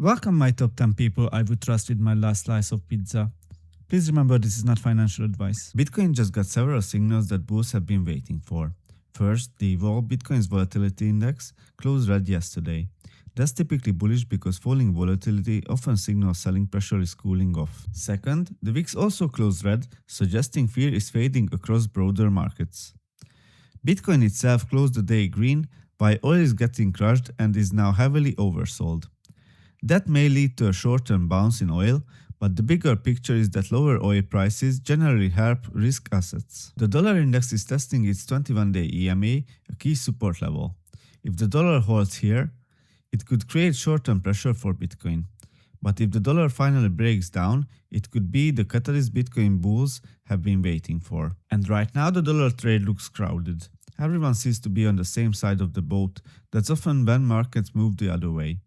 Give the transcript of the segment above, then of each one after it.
Welcome my top 10 people I would trust with my last slice of pizza. Please remember this is not financial advice. Bitcoin just got several signals that bulls have been waiting for. First, the Vol Bitcoin's volatility index closed red yesterday. That's typically bullish because falling volatility often signals selling pressure is cooling off. Second, the VIX also closed red, suggesting fear is fading across broader markets. Bitcoin itself closed the day green, while oil is getting crushed and is now heavily oversold. That may lead to a short-term bounce in oil, but the bigger picture is that lower oil prices generally help risk assets. The dollar index is testing its 21-day EMA, a key support level. If the dollar holds here, it could create short-term pressure for Bitcoin. But if the dollar finally breaks down, it could be the catalyst Bitcoin bulls have been waiting for. And right now the dollar trade looks crowded. Everyone seems to be on the same side of the boat. That's often when markets move the other way.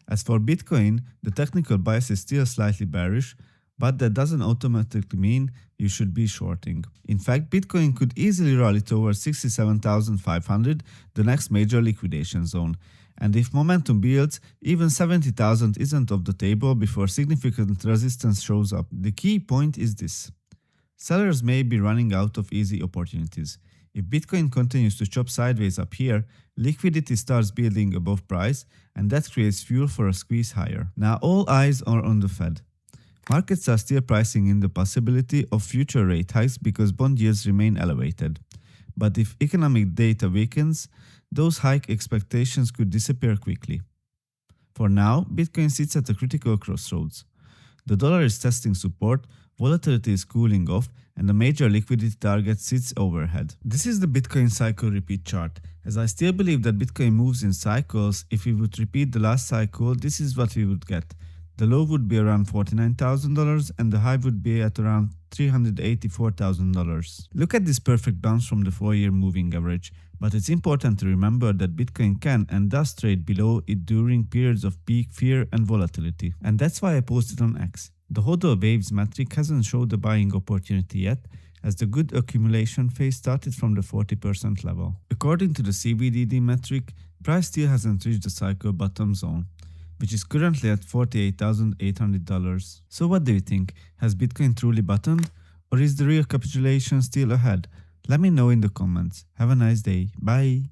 As for Bitcoin, the technical bias is still slightly bearish, but that doesn't automatically mean you should be shorting. In fact, Bitcoin could easily rally towards 67,500, the next major liquidation zone. And if momentum builds, even 70,000 isn't off the table before significant resistance shows up. The key point is this: sellers may be running out of easy opportunities. If Bitcoin continues to chop sideways up here, liquidity starts building above price, and that creates fuel for a squeeze higher. Now all eyes are on the Fed. Markets are still pricing in the possibility of future rate hikes because bond yields remain elevated. But if economic data weakens, those hike expectations could disappear quickly. For now, Bitcoin sits at a critical crossroads. The dollar is testing support, volatility is cooling off, and a major liquidity target sits overhead. This is the Bitcoin cycle repeat chart. As I still believe that Bitcoin moves in cycles, if we would repeat the last cycle, this is what we would get. The low would be around $49,000 and the high would be at around $384,000. Look at this perfect bounce from the 4-year moving average, but it's important to remember that Bitcoin can and does trade below it during periods of peak fear and volatility. And that's why I posted on X. The hodl waves metric hasn't showed a buying opportunity yet, as the good accumulation phase started from the 40% level. According to the CBDD metric, price still hasn't reached the cycle bottom zone, which is currently at $48,800. So what do you think? Has Bitcoin truly bottomed? Or is the real capitulation still ahead? Let me know in the comments. Have a nice day. Bye!